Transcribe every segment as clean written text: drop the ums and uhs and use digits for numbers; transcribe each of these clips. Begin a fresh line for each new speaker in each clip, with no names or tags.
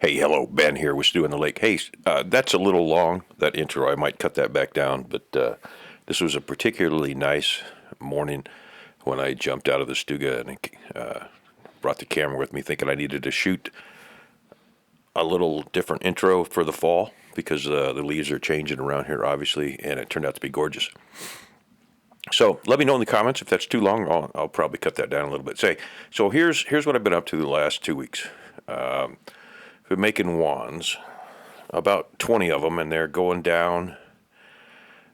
Hey, hello, Ben here with Stu in the Lake. Hey, that's a little long, that intro. I might cut that back down, but this was a particularly nice morning when I jumped out of the Stuga and brought the camera with me thinking I needed to shoot a little different intro for the fall because the leaves are changing around here, obviously, and it turned out to be gorgeous. So let me know in the comments if that's too long. I'll probably cut that down a little bit. So here's what I've been up to the last 2 weeks. Been making wands, about 20 of them, and they're going down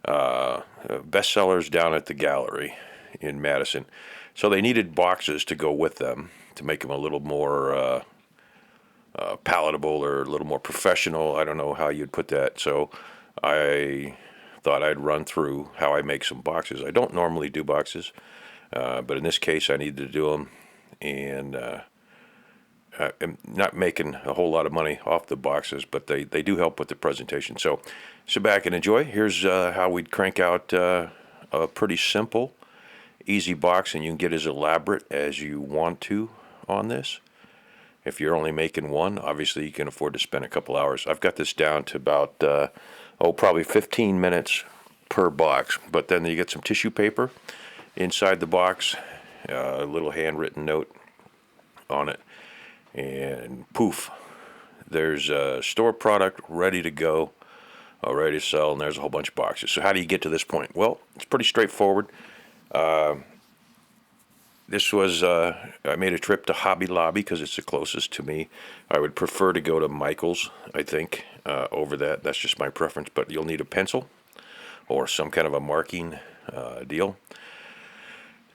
bestsellers down at the gallery in Madison. So they needed boxes to go with them to make them a little more palatable or a little more professional. I don't know how you'd put that. So I thought I'd run through how I make some boxes. I don't normally do boxes, but in this case I needed to do them, and I'm not making a whole lot of money off the boxes, but they do help with the presentation. So sit back and enjoy. Here's how we'd crank out a pretty simple, easy box, and you can get as elaborate as you want to on this. If you're only making one, obviously you can afford to spend a couple hours. I've got this down to about, probably 15 minutes per box. But then you get some tissue paper inside the box, a little handwritten note on it, and poof, there's a store product ready to go, ready to sell, and there's a whole bunch of boxes. So how do you get to this point? Well, it's pretty straightforward. This was, I made a trip to Hobby Lobby because it's the closest to me. I would prefer to go to Michael's, I think, over that. That's just my preference, but you'll need a pencil or some kind of a marking deal.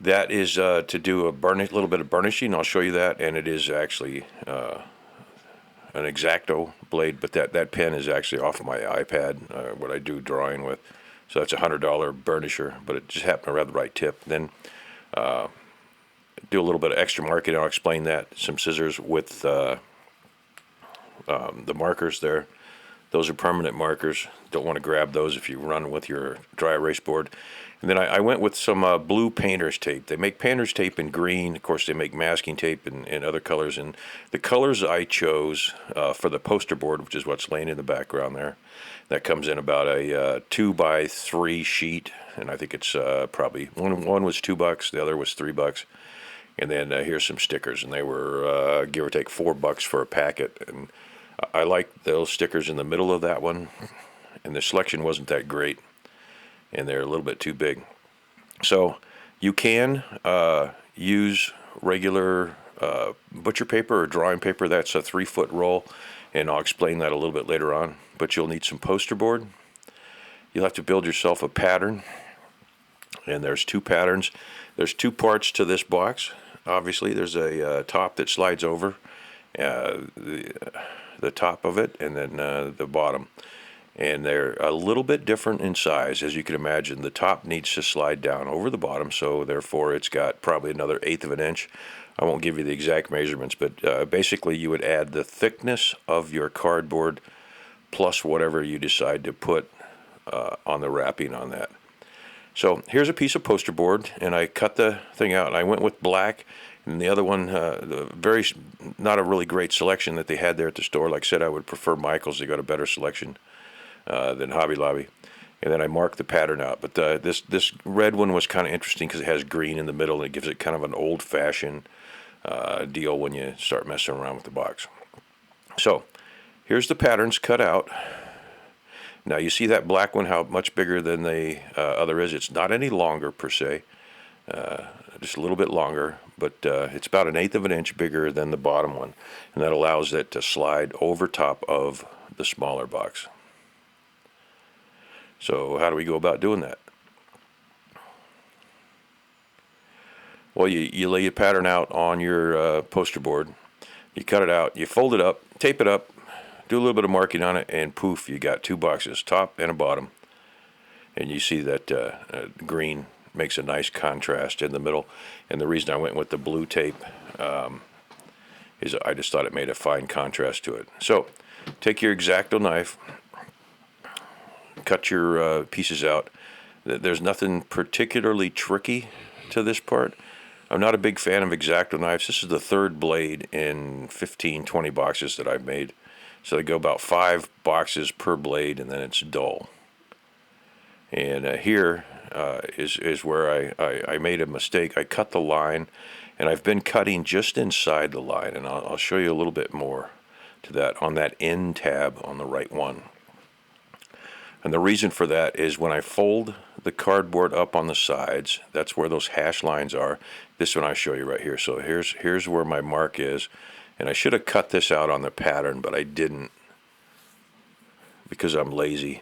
That is to do a little bit of burnishing. I'll show you that, and it is actually an X-Acto blade, but that pen is actually off my iPad, what I do drawing with. So that's a $100 burnisher, but it just happened to have the right tip. Then do a little bit of extra marking. I'll explain that. Some scissors with the markers there. Those are permanent markers. Don't want to grab those if you run with your dry erase board. And then I went with some blue painter's tape. They make painter's tape in green. Of course, they make masking tape in other colors. And the colors I chose for the poster board, which is what's laying in the background there, that comes in about a 2x3 sheet. And I think it's probably, one was $2, the other was $3. And then here's some stickers, and they were give or take $4 for a packet. And I like those stickers in the middle of that one, and the selection wasn't that great, and they're a little bit too big. So you can use regular butcher paper or drawing paper. That's a 3-foot roll, and I'll explain that a little bit later on. But you'll need some poster board. You'll have to build yourself a pattern, and there's 2 patterns. There's 2 parts to this box. Obviously, there's a top that slides over the top of it, and then the bottom. And they're a little bit different in size. As you can imagine, the top needs to slide down over the bottom, so therefore it's got probably another 1/8 of an inch. I won't give you the exact measurements, but basically you would add the thickness of your cardboard plus whatever you decide to put on the wrapping on that. So here's a piece of poster board, and I cut the thing out, and I went with black. And the other one, not a really great selection that they had there at the store. Like I said, I would prefer Michael's. They got a better selection than Hobby Lobby. And then I marked the pattern out. But this red one was kind of interesting because it has green in the middle, and it gives it kind of an old-fashioned deal when you start messing around with the box. So here's the patterns cut out. Now you see that black one, how much bigger than the other is. It's not any longer per se, just a little bit longer, but it's about 1/8 of an inch bigger than the bottom one, and that allows it to slide over top of the smaller box. So how do we go about doing that? Well, you lay your pattern out on your poster board, you cut it out, you fold it up, tape it up, do a little bit of marking on it, and poof, you got 2 boxes, top and a bottom. And you see that green makes a nice contrast in the middle. And the reason I went with the blue tape is I just thought it made a fine contrast to it. So take your X-Acto knife, cut your pieces out. There's nothing particularly tricky to this part. I'm not a big fan of X-Acto knives. This is the 3rd blade in 15, 20 boxes that I've made. So they go about 5 boxes per blade, and then it's dull. And here is where I made a mistake. I cut the line, and I've been cutting just inside the line, and I'll show you a little bit more to that on that end tab on the right one. And the reason for that is when I fold the cardboard up on the sides, that's where those hash lines are. This one I show you right here. So here's where my mark is, and I should have cut this out on the pattern, but I didn't because I'm lazy.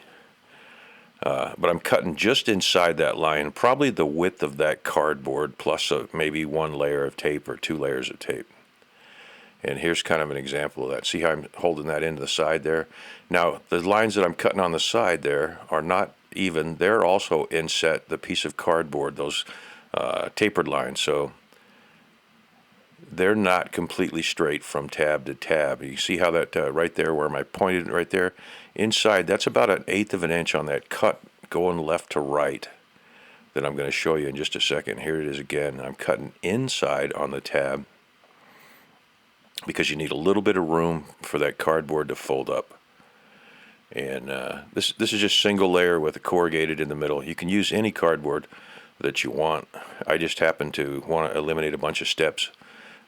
But I'm cutting just inside that line, probably the width of that cardboard plus maybe 1 layer of tape or 2 layers of tape. And here's kind of an example of that. See how I'm holding that into the side there? Now, the lines that I'm cutting on the side there are not even. They're also inset the piece of cardboard, those tapered lines. So they're not completely straight from tab to tab. You see how that right there where I pointed right there? Inside, that's about 1/8 of an inch on that cut going left to right that I'm going to show you in just a second. Here it is again. I'm cutting inside on the tab because you need a little bit of room for that cardboard to fold up. And this is just single layer with a corrugated in the middle. You can use any cardboard that you want. I just happen to want to eliminate a bunch of steps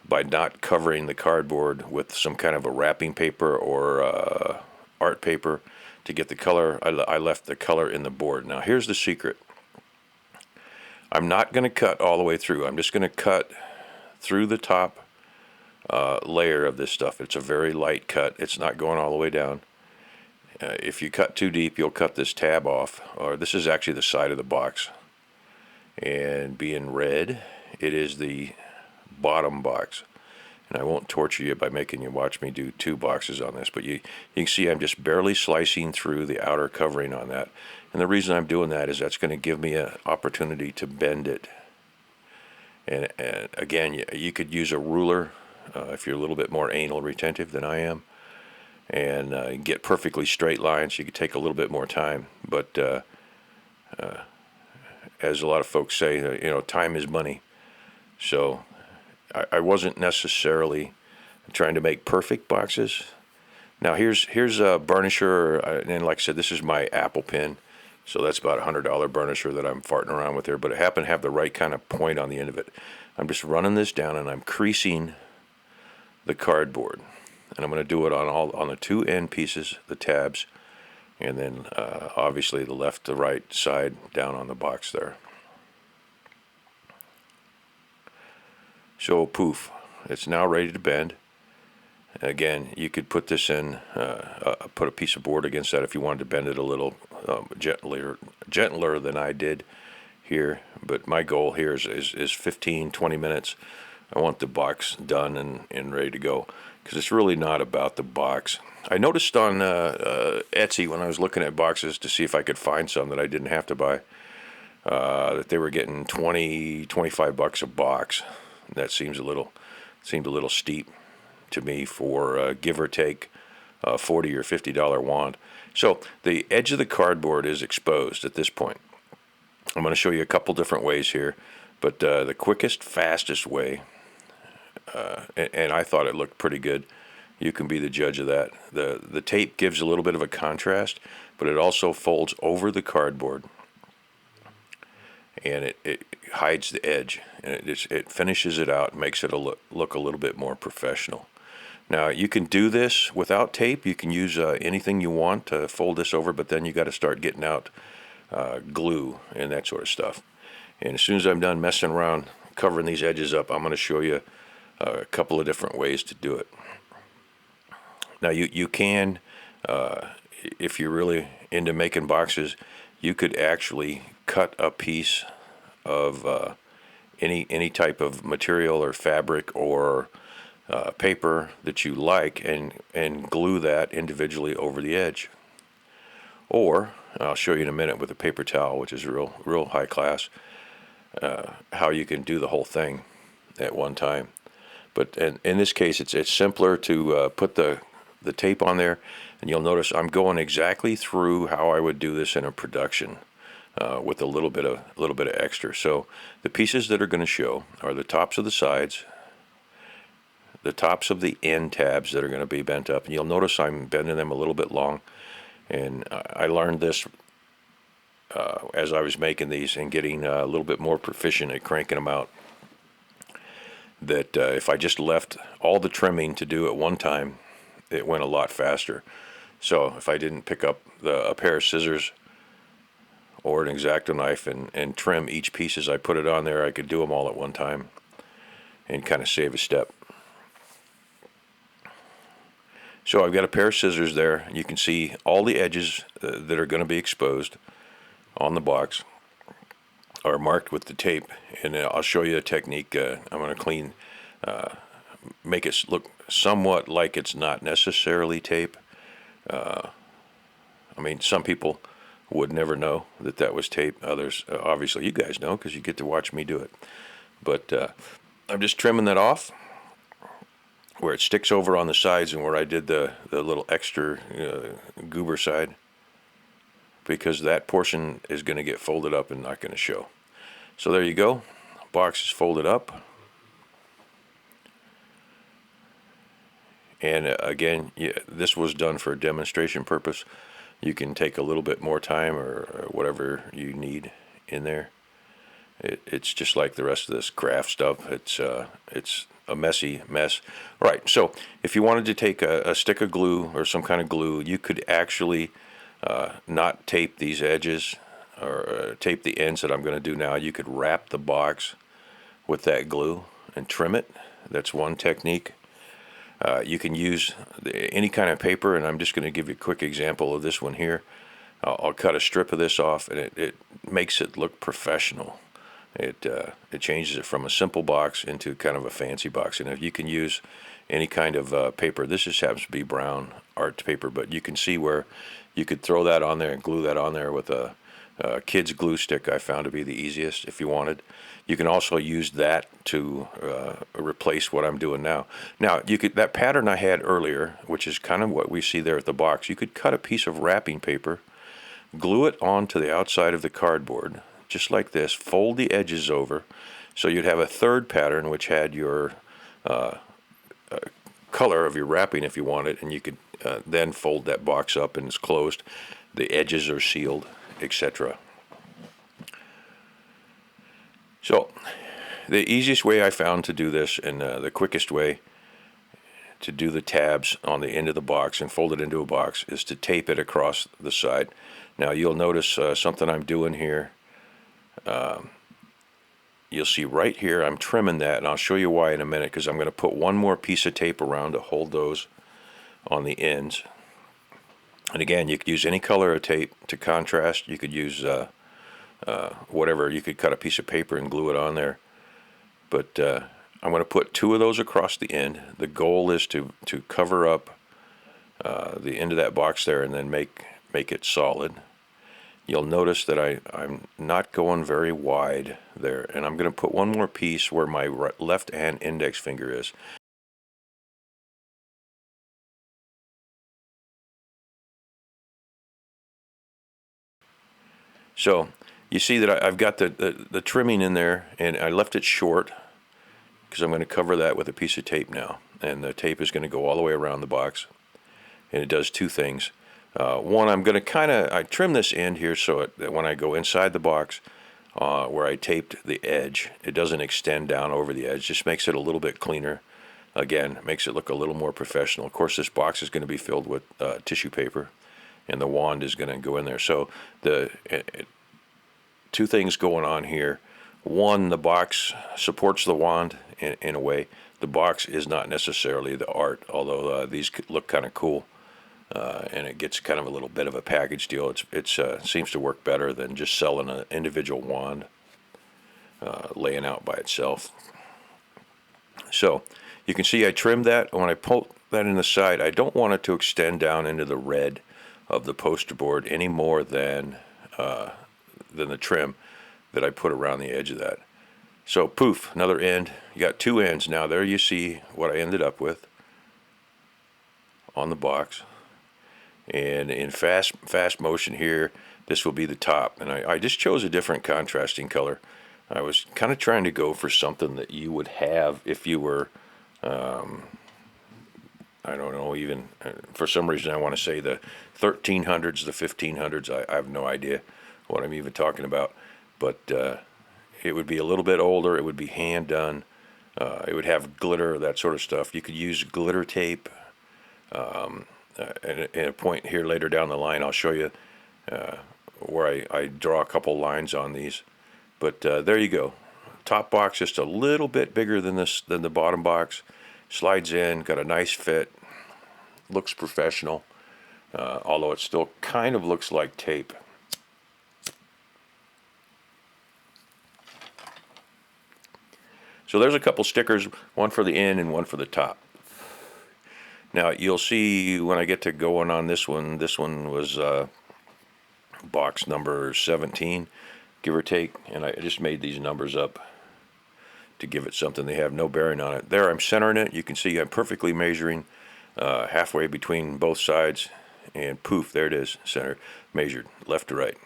by not covering the cardboard with some kind of a wrapping paper or art paper to get the color. I left the color in the board. Now here's the secret. I'm not going to cut all the way through. I'm just going to cut through the top layer of this stuff. It's a very light cut. It's not going all the way down. If you cut too deep, you'll cut this tab off. Or this is actually the side of the box. And being red, it is the bottom box. And I won't torture you by making you watch me do 2 boxes on this, but you can see I'm just barely slicing through the outer covering on that. And the reason I'm doing that is that's going to give me an opportunity to bend it. And again, you could use a ruler if you're a little bit more anal retentive than I am, and get perfectly straight lines. You could take a little bit more time, but as a lot of folks say, time is money. So I wasn't necessarily trying to make perfect boxes. Now here's a burnisher, and like I said, this is my Apple pen, so that's about $100 burnisher that I'm farting around with there. But it happened to have the right kind of point on the end of it. I'm just running this down, and I'm creasing the cardboard, and I'm going to do it on the 2 end pieces, the tabs, and then obviously the left to right side down on the box there. So poof, it's now ready to bend. Again, you could put this in, put a piece of board against that if you wanted to bend it a little gentler than I did here. But my goal here is 15, 20 minutes. I want the box done and ready to go, because it's really not about the box. I noticed on Etsy when I was looking at boxes to see if I could find some that I didn't have to buy, that they were getting $20, $25 a box. That seemed a little steep to me for give or take $40 or $50 wand. So the edge of the cardboard is exposed at this point. I'm going to show you a couple different ways here, but the quickest, fastest way, and I thought it looked pretty good. You can be the judge of that. The tape gives a little bit of a contrast, but it also folds over the cardboard, and it hides the edge, and it finishes it out and makes it look a little bit more professional. Now you can do this without tape. You can use anything you want to fold this over, but then you got to start getting out glue and that sort of stuff. And as soon as I'm done messing around covering these edges up, I'm going to show you a couple of different ways to do it. Now you can, if you're really into making boxes, you could actually cut a piece of any type of material or fabric or paper that you like and glue that individually over the edge. Or I'll show you in a minute with a paper towel, which is real high class, how you can do the whole thing at one time. But in this case, it's simpler to put the tape on there, and you'll notice I'm going exactly through how I would do this in a production, with a little bit of extra. So the pieces that are going to show are the tops of the sides, the tops of the end tabs that are going to be bent up. And you'll notice I'm bending them a little bit long. And I learned this as I was making these and getting a little bit more proficient at cranking them out. That if I just left all the trimming to do at one time, it went a lot faster. So if I didn't pick up a pair of scissors or an X-Acto knife and trim each piece as I put it on there, I could do them all at one time and kind of save a step. So I've got a pair of scissors there. You can see all the edges that are going to be exposed on the box are marked with the tape, and I'll show you a technique. I'm going to make it look somewhat like it's not necessarily tape. I mean, some people would never know that was tape. Others, obviously, you guys know because you get to watch me do it. But I'm just trimming that off where it sticks over on the sides and where I did the little extra goober side, because that portion is going to get folded up and not going to show. So there you go. Box is folded up. And again, this was done for a demonstration purpose. You can take a little bit more time or whatever you need in there. It's just like the rest of this craft stuff. It's a messy mess. Right, so if you wanted to take a stick of glue or some kind of glue, you could actually not tape these edges or tape the ends that I'm going to do now. You could wrap the box with that glue and trim it. That's one technique. You can use any kind of paper, and I'm just going to give you a quick example of this one here. I'll cut a strip of this off, and it makes it look professional. It changes it from a simple box into kind of a fancy box. And if you can use any kind of paper, this just happens to be brown art paper, but you can see where you could throw that on there and glue that on there with a kid's glue stick. I found to be the easiest if you wanted. You can also use that to replace what I'm doing now. Now, that pattern I had earlier, which is kind of what we see there at the box, you could cut a piece of wrapping paper, glue it onto the outside of the cardboard, just like this, fold the edges over, so you'd have a third pattern which had your color of your wrapping if you wanted, and you could then fold that box up and it's closed. The edges are sealed, etc. So the easiest way I found to do this, and the quickest way to do the tabs on the end of the box and fold it into a box, is to tape it across the side. Now you'll notice something I'm doing here. You'll see right here I'm trimming that, and I'll show you why in a minute, because I'm going to put one more piece of tape around to hold those on the ends. And again, you could use any color of tape to contrast. You could use whatever. You could cut a piece of paper and glue it on there. But I'm going to put two of those across the end. The goal is to cover up the end of that box there and then make it solid. You'll notice that I'm not going very wide there, and I'm going to put one more piece where my left hand index finger is. So you see that I've got the trimming in there, and I left it short because I'm going to cover that with a piece of tape now, and the tape is going to go all the way around the box, and it does two things. One, I'm going to I trim this end here so that when I go inside the box where I taped the edge, it doesn't extend down over the edge. Just makes it a little bit cleaner. Again, makes it look a little more professional. Of course, this box is going to be filled with tissue paper, and the wand is going to go in there. So two things going on here. One, the box supports the wand in a way. The box is not necessarily the art, although these look kind of cool. And it gets kind of a little bit of a package deal. It seems to work better than just selling an individual wand laying out by itself. So you can see I trimmed that. When I pull that in the side, I don't want it to extend down into the red of the poster board any more than the trim that I put around the edge of that. So poof, another end. You got two ends now. There you see what I ended up with on the box. And in fast motion here, this will be the top. And I just chose a different contrasting color. I was kind of trying to go for something that you would have if you were I don't know even, for some reason I want to say the 1300s, the 1500s. I have no idea what I'm even talking about, but it would be a little bit older. It would be hand done. It would have glitter, that sort of stuff. You could use glitter tape. And a point here later down the line, I'll show you where I draw a couple lines on these. But there you go. Top box just a little bit bigger than the bottom box. Slides in, got a nice fit. Looks professional, although it still kind of looks like tape. So there's a couple stickers, one for the end and one for the top. Now you'll see when I get to going on this one was box number 17, give or take, and I just made these numbers up to give it something. They have no bearing on it. There I'm centering it. You can see I'm perfectly measuring halfway between both sides, and poof, there it is, center, measured, left to right.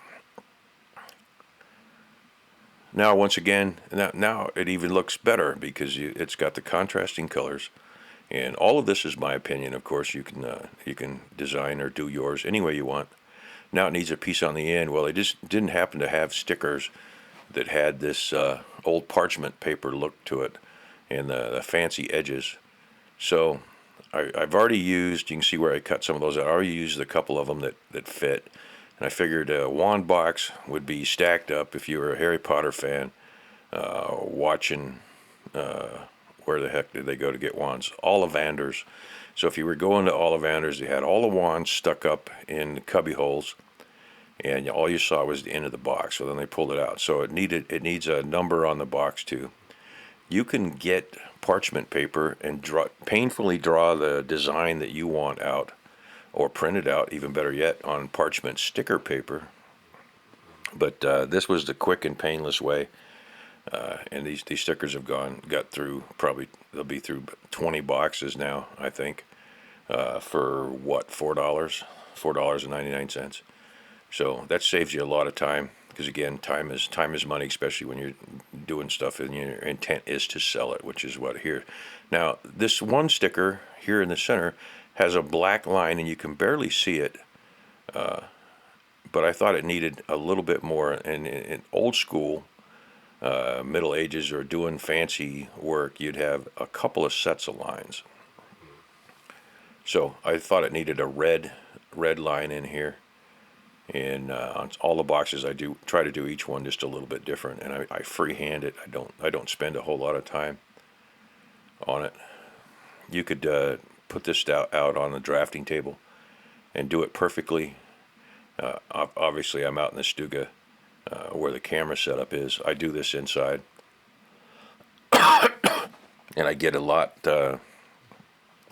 Now once again, now it even looks better because it's got the contrasting colors. And all of this is my opinion. Of course, you can design or do yours any way you want. Now it needs a piece on the end. Well, it just didn't happen to have stickers that had this old parchment paper look to it and the fancy edges. So I've already used, you can see where I cut some of those out. I already used a couple of them that fit. And I figured a wand box would be stacked up if you were a Harry Potter fan watching where the heck did they go to get wands? Ollivanders. So if you were going to Ollivanders, they had all the wands stuck up in cubby holes, and all you saw was the end of the box. So then they pulled it out. So it needs a number on the box too. You can get parchment paper and painfully draw the design that you want out, or print it out, even better yet, on parchment sticker paper. But this was the quick and painless way. And these stickers have got through, probably they'll be through 20 boxes now, I think, for what, $4.99. So that saves you a lot of time, because again, time is money, especially when you're doing stuff and your intent is to sell it, which is what here. Now this one sticker here in the center has a black line and you can barely see it, but I thought it needed a little bit more. In old school Middle Ages or doing fancy work, you'd have a couple of sets of lines. So I thought it needed a red line in here, and on all the boxes I do try to do each one just a little bit different, and I freehand it. I don't spend a whole lot of time on it. You could put this out on the drafting table and do it perfectly. Obviously I'm out in the Stuga where the camera setup is. I do this inside, and I get a lot.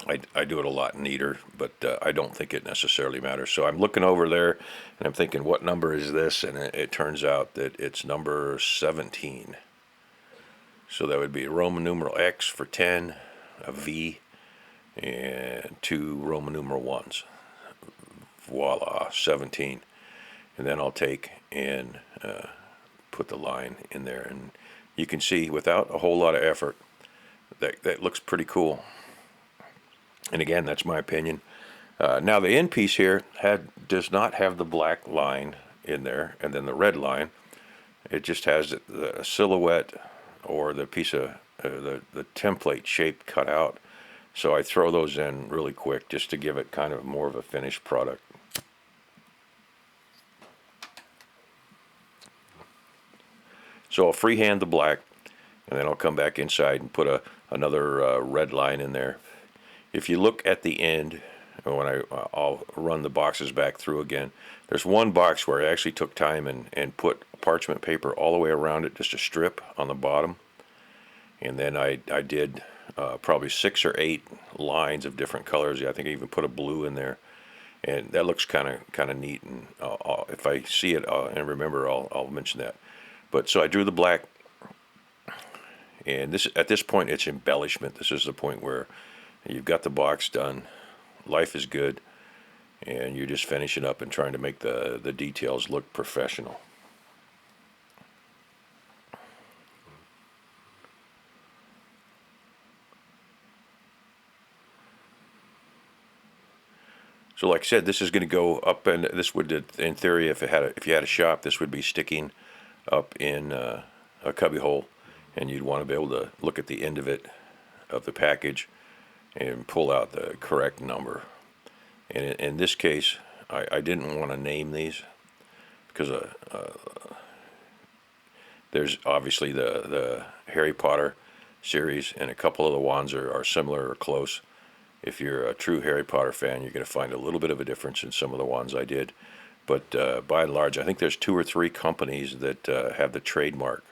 I do it a lot neater, but I don't think it necessarily matters. So I'm looking over there, and I'm thinking, what number is this? And it turns out that it's number 17. So that would be Roman numeral X for 10, a V, and 2 Roman numeral 1s. Voila, 17. And then I'll take and put the line in there, and you can see without a whole lot of effort that looks pretty cool. And again, that's my opinion. Now the end piece here does not have the black line in there and then the red line. It just has the silhouette or the piece of the template shape cut out. So I throw those in really quick just to give it kind of more of a finished product. So I'll freehand the black, and then I'll come back inside and put another red line in there. If you look at the end, when I'll run the boxes back through again, there's one box where I actually took time and put parchment paper all the way around it, just a strip on the bottom. And then I did probably 6 or 8 lines of different colors. I think I even put a blue in there. And that looks kind of neat. And if I see it and remember, I'll mention that. But so I drew the black, and at this point it's embellishment. This is the point where you've got the box done, life is good, and you're just finishing up and trying to make the details look professional. So like I said, this is going to go up, and this would, in theory, if you had a shop, this would be sticking up in a cubby hole, and you'd want to be able to look at the end of it, of the package, and pull out the correct number. And in this case, I didn't want to name these because there's obviously the Harry Potter series, and a couple of the wands are similar or close. If you're a true Harry Potter fan, you're going to find a little bit of a difference in some of the wands I did. But by and large, I think there's 2 or 3 companies that have the trademark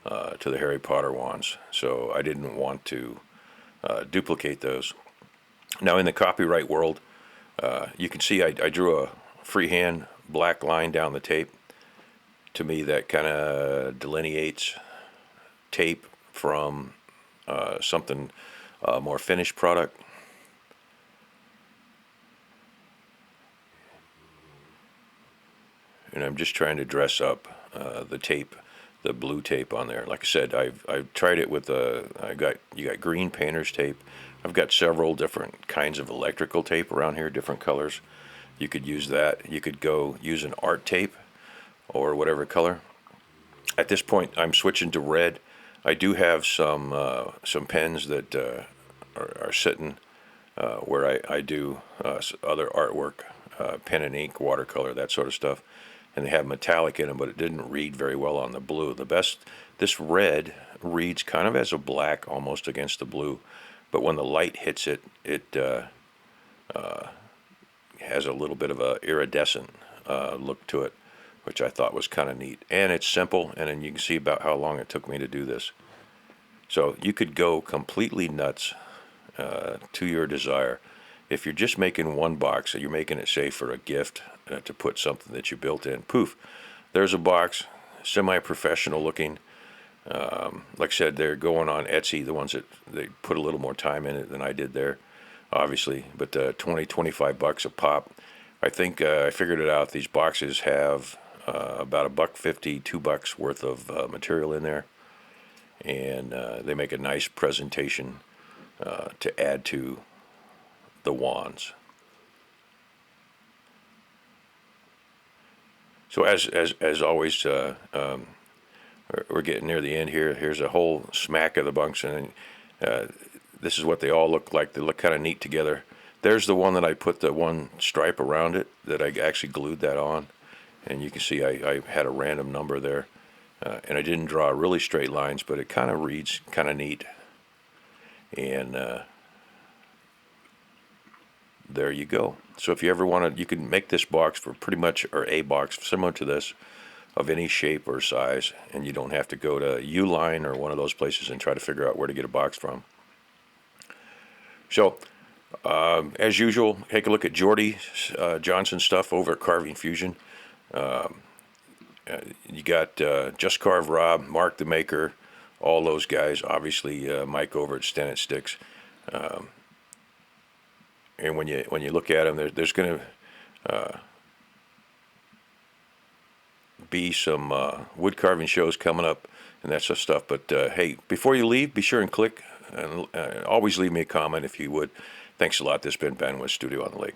to the Harry Potter wands. So I didn't want to duplicate those. Now, in the copyright world, you can see I drew a freehand black line down the tape. To me, that kind of delineates tape from something more finished product. And I'm just trying to dress up the tape, the blue tape on there. Like I said, I've tried it with you got green painter's tape. I've got several different kinds of electrical tape around here, different colors. You could use that. You could go use an art tape or whatever color. At this point, I'm switching to red. I do have some pens that are sitting where I do other artwork, pen and ink, watercolor, that sort of stuff. And they have metallic in them, but it didn't read very well on the blue. This red reads kind of as a black almost against the blue, but when the light hits it, it has a little bit of a iridescent look to it, which I thought was kind of neat. And it's simple, and then you can see about how long it took me to do this. So you could go completely nuts to your desire. If you're just making one box, you're making it, say, for a gift to put something that you built in. Poof, there's a box, semi-professional looking. Like I said, they're going on Etsy, the ones that they put a little more time in it than I did there, obviously. But $20-25 a pop. I think I figured it out. These boxes have about $1.50, $2 worth of material in there, and they make a nice presentation to add to the wands. So as always, we're getting near the end here. Here's a whole smack of the bunks, and this is what they all look like. They look kind of neat together. There's the one that I put the one stripe around it, that I actually glued that on. And you can see I had a random number there. And I didn't draw really straight lines, but it kind of reads kind of neat. And there you go. So if you ever want to, you can make this box for pretty much, or a box similar to this, of any shape or size, and you don't have to go to Uline or one of those places and try to figure out where to get a box from. So, as usual, take a look at Jordy Johnson's stuff over at Carving Fusion. You got Just Carve Rob, Mark the Maker, all those guys. Obviously, Mike over at Stennet Sticks. And when you look at them, there's going to be some wood carving shows coming up and that sort of stuff. But hey, before you leave, be sure and click and always leave me a comment if you would. Thanks a lot. This has been Ben with Studio on the Lake.